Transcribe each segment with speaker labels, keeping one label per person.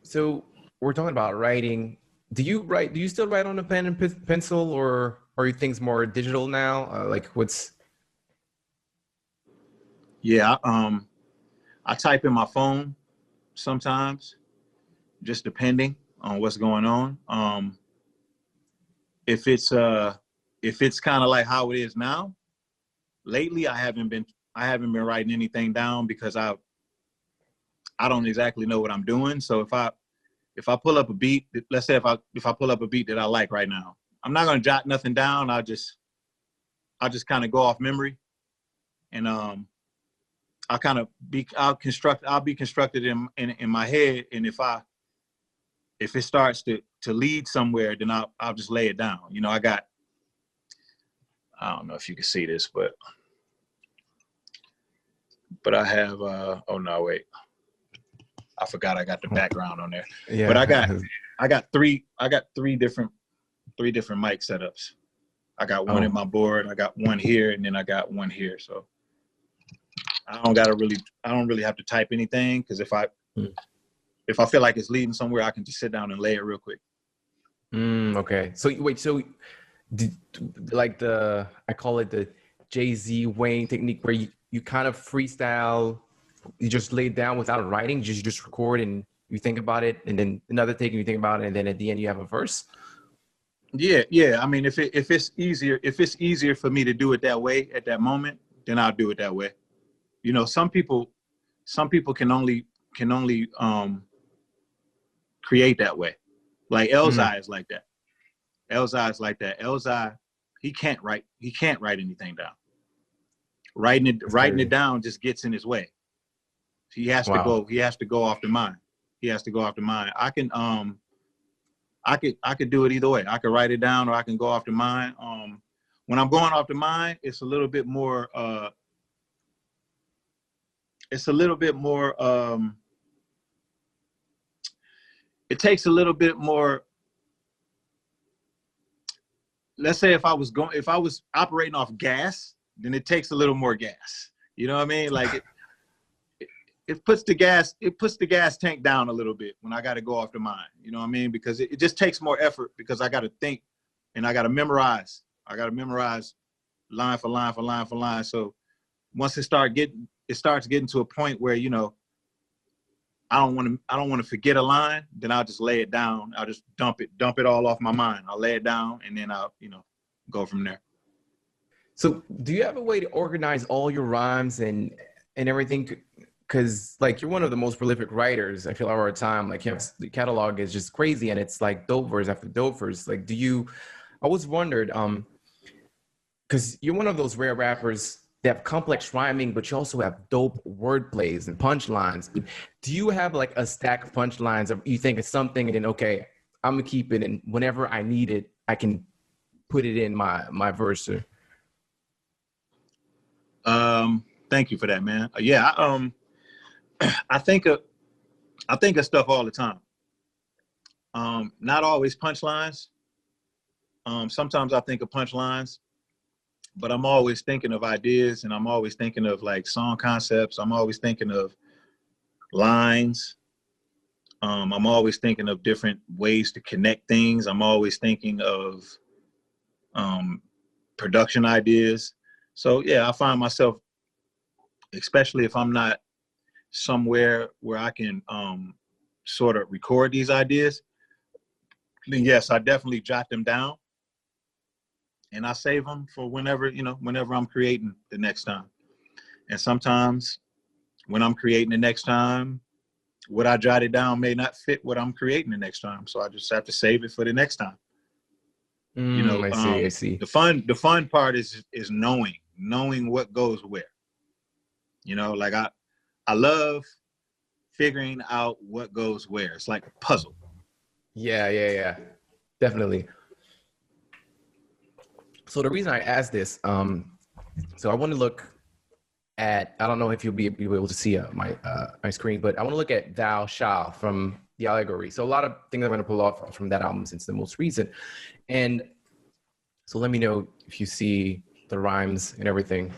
Speaker 1: So we're talking about writing. Do you write? Do you still write on a pen and pencil, or are you things more digital now? Like what's?
Speaker 2: Yeah, I type in my phone sometimes, just depending on what's going on. If it's kind of like how it is now, lately I haven't been writing anything down because I don't exactly know what I'm doing. So if I pull up a beat, let's say if I pull up a beat that I like right now, I'm not gonna jot nothing down. I'll just kind of go off memory, and I'll be constructed in my head, and if it starts to lead somewhere, then I'll just lay it down. You know, I don't know if you can see this, but I have oh no, wait. I forgot I got the background on there. Yeah. But I got three different mic setups. I got one in my board, I got one here, and then I got one here. So I don't really have to type anything, because if I feel like it's leading somewhere, I can just sit down and lay it real quick.
Speaker 1: Okay. So wait, like I call it the Jay-Z Wayne technique, where you kind of freestyle, you just lay it down without writing, you just record and you think about it, and then another take and you think about it, and then at the end you have a verse.
Speaker 2: Yeah. I mean, if it's easier for me to do it that way at that moment, then I'll do it that way. You know, some people can only create that way. Like Emcee is like that. Emcee, he can't write anything down. Writing it down just gets in his way. He has to go off the mind. I could do it either way. I could write it down, or I can go off the mind. When I'm going off the mind, it's a little bit more it takes a little bit more. Let's say if I was operating off gas, then it takes a little more gas. You know what I mean? Like it puts the gas tank down a little bit when I got to go off the mind. You know what I mean? Because it just takes more effort, because I got to think and I got to memorize. Line for line for line for line. So once it starts getting to a point where, you know, I don't want to forget a line, then I'll just lay it down. I'll just dump it all off my mind. I'll lay it down, and then I'll, you know, go from there.
Speaker 1: So do you have a way to organize all your rhymes and everything? Because like you're one of the most prolific writers, I feel, over time. Like the catalog is just crazy, and it's like dope verse after dope verse. Like, I always wondered, because you're one of those rare rappers that have complex rhyming, but you also have dope wordplays and punchlines. Do you have like a stack of punchlines, or you think it's something and then, okay, I'm gonna keep it, and whenever I need it, I can put it in my verse?
Speaker 2: Thank you for that, man. Yeah, I think of stuff all the time. Not always punchlines. Sometimes I think of punchlines, but I'm always thinking of ideas, and I'm always thinking of like song concepts. I'm always thinking of lines. I'm always thinking of different ways to connect things. I'm always thinking of production ideas. So yeah, I find myself, especially if I'm not somewhere where I can sort of record these ideas, then yes, I definitely jot them down, and I save them for whenever I'm creating the next time. And sometimes when I'm creating the next time, what I jotted down may not fit what I'm creating the next time, so I just have to save it for the next time. You know,
Speaker 1: I see.
Speaker 2: The fun part is knowing what goes where. You know, like I love figuring out what goes where. It's like a puzzle.
Speaker 1: Yeah. Definitely. So the reason I asked this, so I want to look at, I don't know if you'll be able to see my screen, but I want to look at Thou Shall from the Allegory. So a lot of things I'm going to pull off from that album since the most recent. And so let me know if you see the rhymes and everything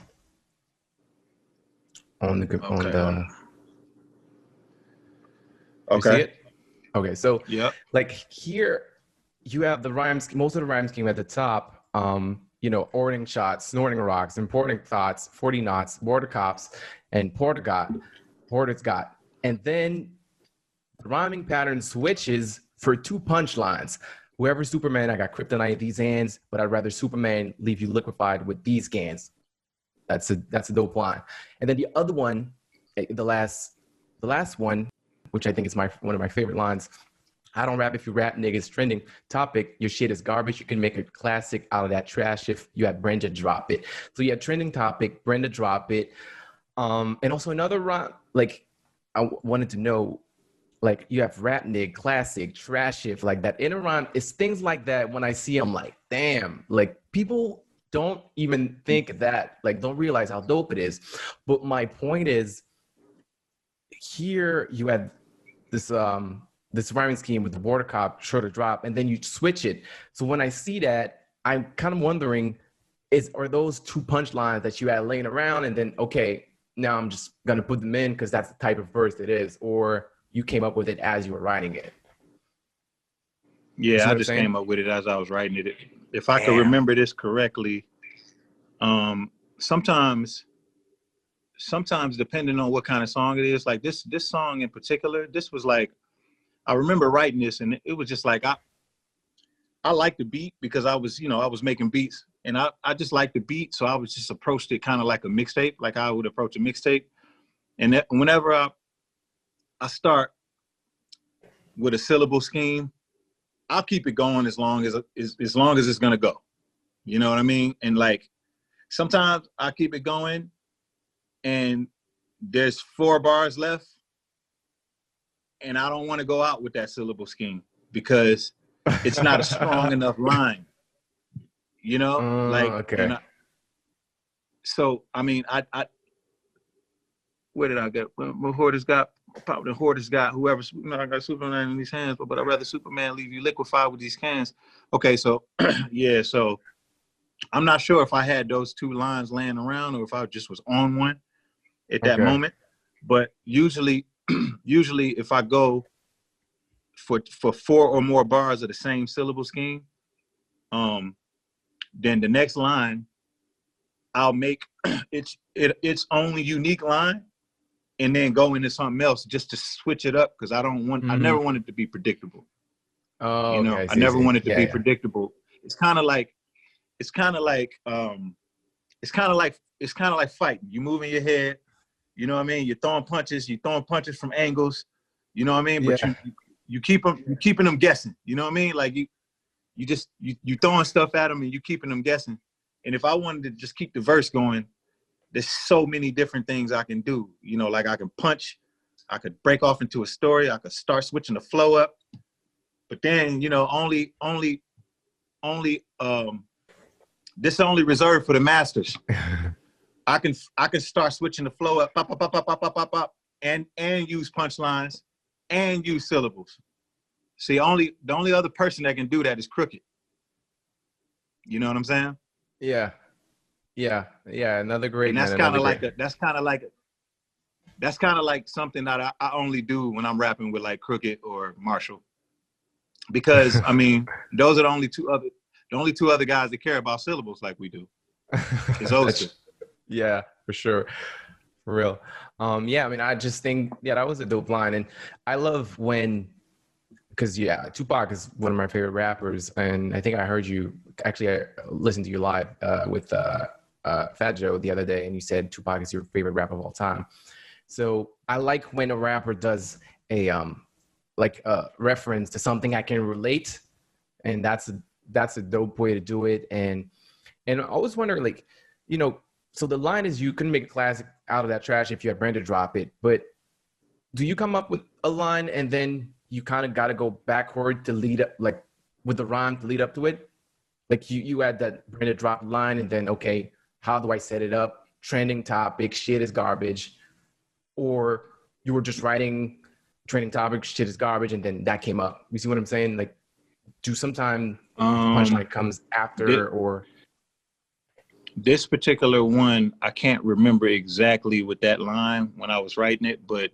Speaker 1: on the
Speaker 2: Okay.
Speaker 1: You see it? Okay, so
Speaker 2: Yep.
Speaker 1: like here you have the rhymes, most of the rhymes came at the top. Ordering shots, snorting rocks, importing thoughts, 40 knots, border cops, and Porter's got. And then the rhyming pattern switches for two punchlines. Whoever Superman, I got kryptonite in these hands, but I'd rather Superman leave you liquefied with these cans. That's a dope line. And then the other one, the last one, which I think is one of my favorite lines. I don't rap if you rap, niggas. Trending topic. Your shit is garbage. You can make a classic out of that trash if you have Brenda drop it. So you have trending topic, Brenda drop it. And also another rhyme, like I wanted to know, like you have rap nig, classic, trash if, like that inner rhyme. It's things like that when I see them, like, damn, like people don't even think that, like don't realize how dope it is. But my point is, here you have this rhyming scheme with the border cop, shorter drop, and then you switch it. So when I see that, I'm kind of wondering, are those two punchlines that you had laying around, and then okay, now I'm just gonna put them in because that's the type of verse it is, or you came up with it as you were writing it? You see
Speaker 2: Yeah, I
Speaker 1: what I'm
Speaker 2: just
Speaker 1: saying?
Speaker 2: came up with it as I was writing it. If I could
Speaker 1: Damn.
Speaker 2: remember this correctly, sometimes depending on what kind of song it is, like this song in particular, this was like, I remember writing this and it was just like, I like the beat because I was making beats and I just like the beat. So I was just approached it kind of like a mixtape, like I would approach a mixtape. And whenever I start with a syllable scheme, I'll keep it going as long as it's gonna go. You know what I mean? And like sometimes I keep it going and there's 4 bars left and I don't want to go out with that syllable scheme because it's not a strong enough line, you know? Like,
Speaker 1: Okay.
Speaker 2: so I mean, I where did I get? Well, Hoarders got, probably the Hoarders got whoever, I got Superman in these hands, but I'd rather Superman leave you liquefied with these cans. Okay, so yeah, so I'm not sure if I had those 2 lines laying around or if I just was on one at that
Speaker 1: Okay.
Speaker 2: moment. But usually if I go for 4 or more bars of the same syllable scheme, then the next line I'll make its only unique line and then go into something else just to switch it up because I
Speaker 1: Hmm.
Speaker 2: never want it to be predictable.
Speaker 1: Oh,
Speaker 2: You
Speaker 1: okay.
Speaker 2: know,
Speaker 1: I
Speaker 2: I
Speaker 1: see. I
Speaker 2: never
Speaker 1: see.
Speaker 2: want it to
Speaker 1: Yeah.
Speaker 2: be
Speaker 1: Yeah.
Speaker 2: predictable. It's kind of like it's kind of like fighting. You moving your head, you know what I mean? You're throwing punches from angles, you know what I mean? But
Speaker 1: Yeah.
Speaker 2: you keeping them guessing, you know what I mean? Like you throwing stuff at them and you keeping them guessing. And if I wanted to just keep the verse going, there's so many different things I can do. You know, like I can punch, I could break off into a story, I could start switching the flow up. But then, you know, only this is only reserved for the masters. I can start switching the flow up, pop, pop, pop, pop, pop, pop, pop, pop, and use punchlines and use syllables. See, the only other person that can do that is Crooked. You know what I'm saying?
Speaker 1: Yeah. Yeah. Yeah. Another great
Speaker 2: And
Speaker 1: man. Another great.
Speaker 2: that's kind of like something that I only do when I'm rapping with like Crooked or Marshall. Because I mean, those are the only two other guys that care about syllables like we do. Is those two.
Speaker 1: That's, yeah, for sure. For real. Yeah, I mean, I just think, yeah, that was a dope line. And I love when, because yeah, Tupac is one of my favorite rappers. And I think I heard you, actually, I listened to you live with Fat Joe the other day, and you said Tupac is your favorite rapper of all time. So I like when a rapper does a like a reference to something I can relate, and that's a dope way to do it. And I was wondering, like, so the line is you couldn't make a classic out of that trash if you had Brenda drop it, but do you come up with a line and then you kind of got to go backward to lead up, like with the rhyme to lead up to it? Like you had that Brenda drop line and then, okay, how do I set it up? Trending topic, shit is garbage. Or you were just writing trending topic, shit is garbage, and then that came up. You see what I'm saying? Like, do sometime the
Speaker 2: Um,
Speaker 1: punchline comes
Speaker 2: thi-
Speaker 1: after or
Speaker 2: this particular one, I can't remember exactly with that line when I was writing it, but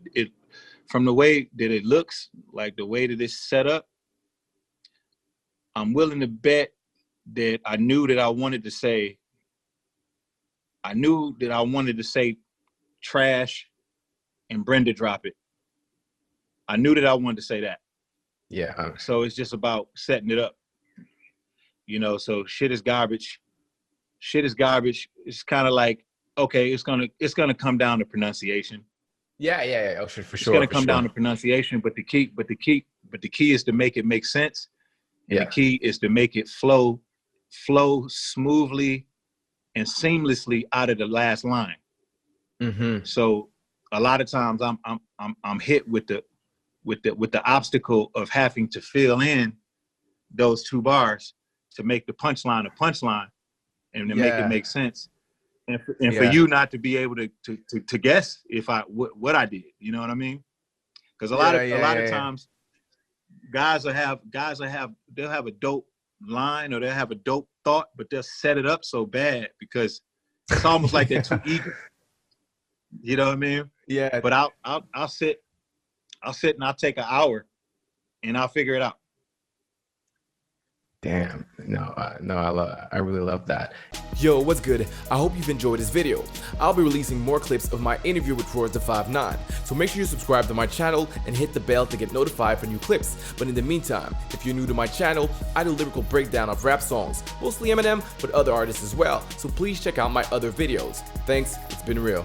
Speaker 2: from the way that it looks, like the way that it's set up, I'm willing to bet that I knew that I wanted to say Trash and Brenda Drop It. I knew that I wanted to say that.
Speaker 1: Yeah.
Speaker 2: So it's just about setting it up. You know, so shit is garbage. Shit is garbage. It's kind of like, okay, it's gonna come down to pronunciation.
Speaker 1: Yeah. Oh, for sure.
Speaker 2: It's gonna come down to pronunciation, but the key is to make it make sense. And the key is to make it flow smoothly and seamlessly out of the last line.
Speaker 1: Mm-hmm.
Speaker 2: So a lot of times I'm hit with the obstacle of having to fill in those 2 bars to make the punchline a punchline and to make it make sense. And for you not to be able to guess if what I did, you know what I mean? Because a lot of times guys will have a dope line or they'll have a dope thought, but they'll set it up so bad because it's almost like they're too eager. You know what I mean?
Speaker 1: Yeah.
Speaker 2: But I'll sit and I'll take an hour and I'll figure it out.
Speaker 1: Damn. No, I really love that.
Speaker 3: Yo, what's good? I hope you've enjoyed this video. I'll be releasing more clips of my interview with Royce Da 5'9", so make sure you subscribe to my channel and hit the bell to get notified for new clips. But in the meantime, if you're new to my channel, I do lyrical breakdown of rap songs, mostly Eminem, but other artists as well, so please check out my other videos. Thanks, it's been real.